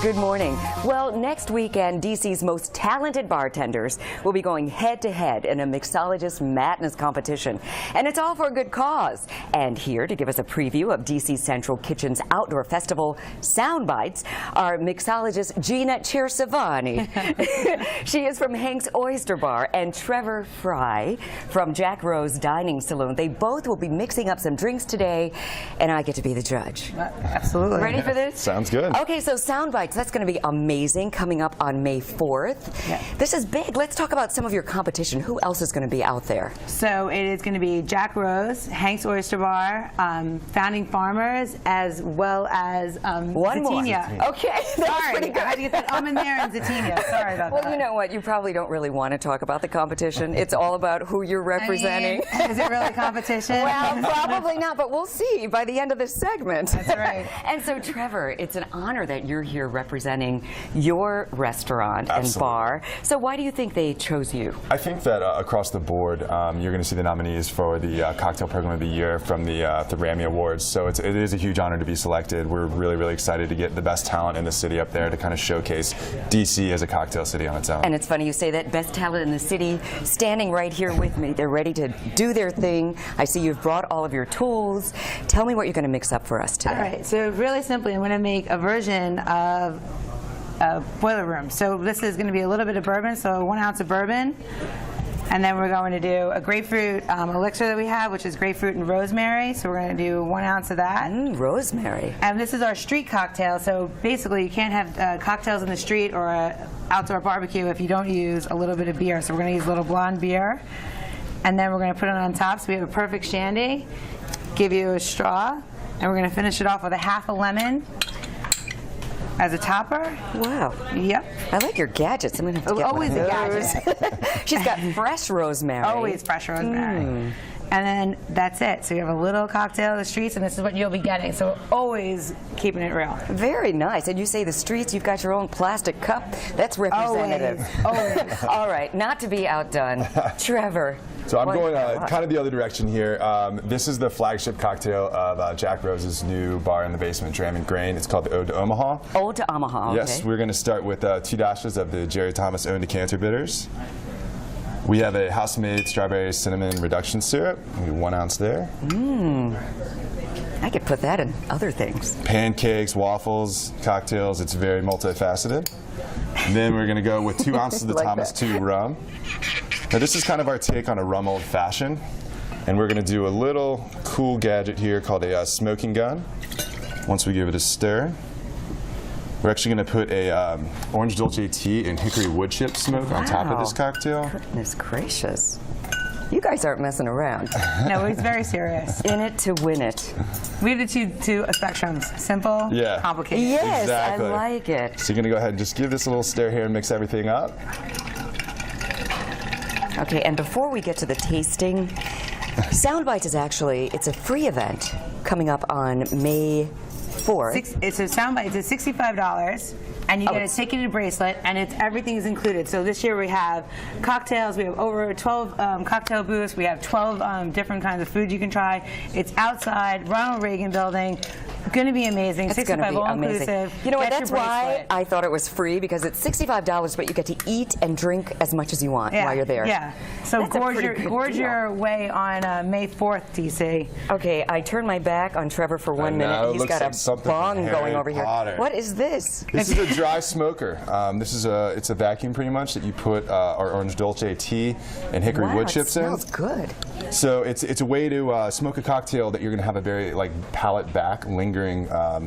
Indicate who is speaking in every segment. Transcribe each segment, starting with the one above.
Speaker 1: Good morning. Well, next weekend, DC's most talented bartenders will be going head-to-head in a mixologist madness competition. And it's all for a good cause. And here to give us a preview of DC Central Kitchen's outdoor festival, Soundbites, are mixologist Gina Chersevani. She is from Hank's Oyster Bar, and Trevor Frye from Jack Rose Dining Saloon. They both will be mixing up some drinks today, and I get to be the judge.
Speaker 2: Absolutely.
Speaker 1: Ready for this?
Speaker 3: Sounds good.
Speaker 1: Okay, so Soundbites, that's going to be amazing, coming up on May 4th.
Speaker 2: Yeah.
Speaker 1: This is big. Let's talk about some of your competition. Who else is going to be out there?
Speaker 2: So it is going to be Jack Rose, Hank's Oyster Bar, Founding Farmers, as well as
Speaker 1: One more.
Speaker 2: Zatina.
Speaker 1: Okay, that's pretty good.
Speaker 2: I had to get that in there and Zatina. Sorry about that.
Speaker 1: Well, you know what? You probably don't really want to talk about the competition. It's all about who you're representing.
Speaker 2: I mean, is it really competition?
Speaker 1: Well, probably not, but we'll see by the end of this segment.
Speaker 2: That's right.
Speaker 1: And so, Trevor, it's an honor that you're here representing your restaurant and bar. So why do you think they chose you?
Speaker 3: I think that across the board, you're going to see the nominees for the Cocktail Program of the Year from the Rammy Awards. So it is a huge honor to be selected. We're really, really excited to get the best talent in the city up there to kind of showcase DC as a cocktail city on its own.
Speaker 1: And it's funny you say that. Best talent in the city standing right here with me. They're ready to do their thing. I see you've brought all of your tools. Tell me what you're going to mix up for us today.
Speaker 2: All right, so really simply, I'm going to make a version of boiler room. So this is going to be a little bit of bourbon, so 1 ounce of bourbon. And then we're going to do a grapefruit elixir that we have, which is grapefruit and rosemary. So we're going to do 1 ounce of that.
Speaker 1: Rosemary.
Speaker 2: And this is our street cocktail. So basically, you can't have cocktails in the street or an outdoor barbecue if you don't use a little bit of beer. So we're going to use a little blonde beer. And then we're going to put it on top. So we have a perfect shandy. Give you a straw. And we're going to finish it off with a half a lemon as a topper.
Speaker 1: Wow.
Speaker 2: Yep.
Speaker 1: I like your gadgets. I'm going to have to get
Speaker 2: always
Speaker 1: one of
Speaker 2: a
Speaker 1: those.
Speaker 2: gadget.
Speaker 1: She's got fresh rosemary.
Speaker 2: Always fresh rosemary. And then that's it. So you have a little cocktail of the streets, and this is what you'll be getting. So always keeping it real.
Speaker 1: Very nice. And you say the streets, you've got your own plastic cup. That's representative.
Speaker 2: Always.
Speaker 1: All right, not to be outdone. Trevor.
Speaker 3: So I'm going kind of the other direction here. This is the flagship cocktail of Jack Rose's new bar in the basement, Dram and Grain. It's called the Ode to Omaha.
Speaker 1: Ode to Omaha, okay.
Speaker 3: Yes, we're going to start with 2 dashes of the Jerry Thomas owned decanter bitters. We have a house-made strawberry cinnamon reduction syrup. 1 ounce there.
Speaker 1: I could put that in other things.
Speaker 3: Pancakes, waffles, cocktails. It's very multifaceted. And then we're going to go with 2 ounces of the Thomas 2 rum. Now this is kind of our take on a rum old fashioned. And we're going to do a little cool gadget here called a smoking gun. Once we give it a stir. We're actually going to put a orange dolce tea and hickory wood chip smoke on top of this cocktail.
Speaker 1: Goodness gracious. You guys aren't messing around.
Speaker 2: No, it's very serious.
Speaker 1: In it to win it.
Speaker 2: We have the two spectrums. Simple, complicated.
Speaker 1: Yes,
Speaker 3: exactly.
Speaker 1: I like it.
Speaker 3: So you're going to go ahead and just give this a little stir here and mix everything up.
Speaker 1: Okay, and before we get to the tasting, Soundbites is actually, it's a free event coming up on May 4th.
Speaker 2: It's a Soundbite. It's $65, and you get a ticket and a bracelet, and everything is included. So this year we have cocktails. We have over 12 cocktail booths. We have 12 different kinds of food you can try. It's outside Ronald Reagan Building. Going to be amazing.
Speaker 1: It's going to be amazing.
Speaker 2: Inclusive.
Speaker 1: You know what? That's why I thought it was free, because it's $65, but you get to eat and drink as much as you want while you're there.
Speaker 2: Yeah. So gorge your way on May 4th, DC.
Speaker 1: Okay, I turned my back on Trevor for 1 minute. He's got a bong going over here. What is this?
Speaker 3: This is a dry smoker. It's a vacuum pretty much that you put our orange dolce tea and hickory wood chips in.
Speaker 1: It smells good.
Speaker 3: So it's a way to smoke a cocktail that you're going to have a very palate back, lingering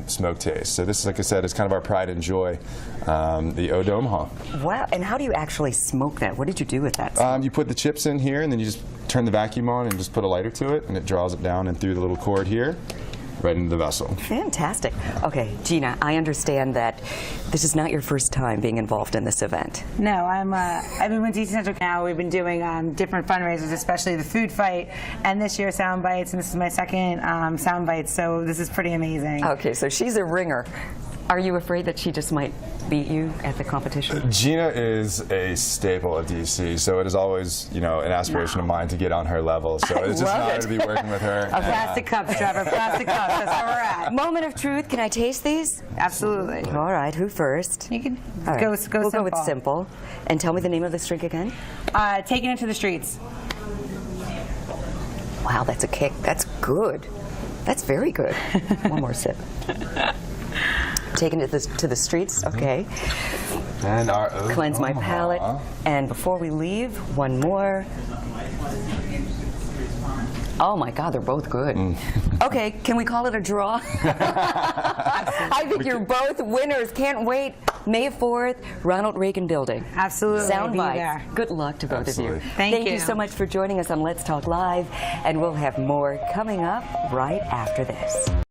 Speaker 3: smoke taste. So this, like I said, is kind of our pride and joy, the Ode to Omaha.
Speaker 1: Wow, and how do you actually smoke that? What did you do with that?
Speaker 3: You put the chips in here, and then you just turn the vacuum on and just put a lighter to it, and it draws it down and through the little cord here, right into the vessel.
Speaker 1: Fantastic. Okay, Gina, I understand that this is not your first time being involved in this event.
Speaker 2: No, I've been with DC Central now. We've been doing different fundraisers, especially the food fight, and this year Soundbites, and this is my second Soundbites, so this is pretty amazing.
Speaker 1: Okay, so she's a ringer. Are you afraid that she just might beat you at the competition?
Speaker 3: Gina is a staple of DC, so it is always, you know, an aspiration of mine to get on her level. So it's just an honor to be working with her.
Speaker 2: Plastic cups, Trevor. Plastic cups. That's where we're at.
Speaker 1: Moment of truth. Can I taste these?
Speaker 2: Absolutely.
Speaker 1: All right. Who first?
Speaker 2: You can
Speaker 1: All right.
Speaker 2: go
Speaker 1: We'll
Speaker 2: simple.
Speaker 1: go with simple. And tell me the name of this drink again.
Speaker 2: Taking it to the streets.
Speaker 1: Wow, that's a kick. That's good. That's very good. One more sip. Taking it to the streets. Okay.
Speaker 3: And our
Speaker 1: Cleanse my palate. And before we leave, one more. Oh my God, they're both good. Okay, can we call it a draw? I think you're both winners. Can't wait. May 4th, Ronald Reagan Building.
Speaker 2: Absolutely.
Speaker 1: Sound
Speaker 2: Be
Speaker 1: bites.
Speaker 2: there.
Speaker 1: Good luck to both of you.
Speaker 2: Thank you
Speaker 1: so much for joining us on Let's Talk Live, and we'll have more coming up right after this.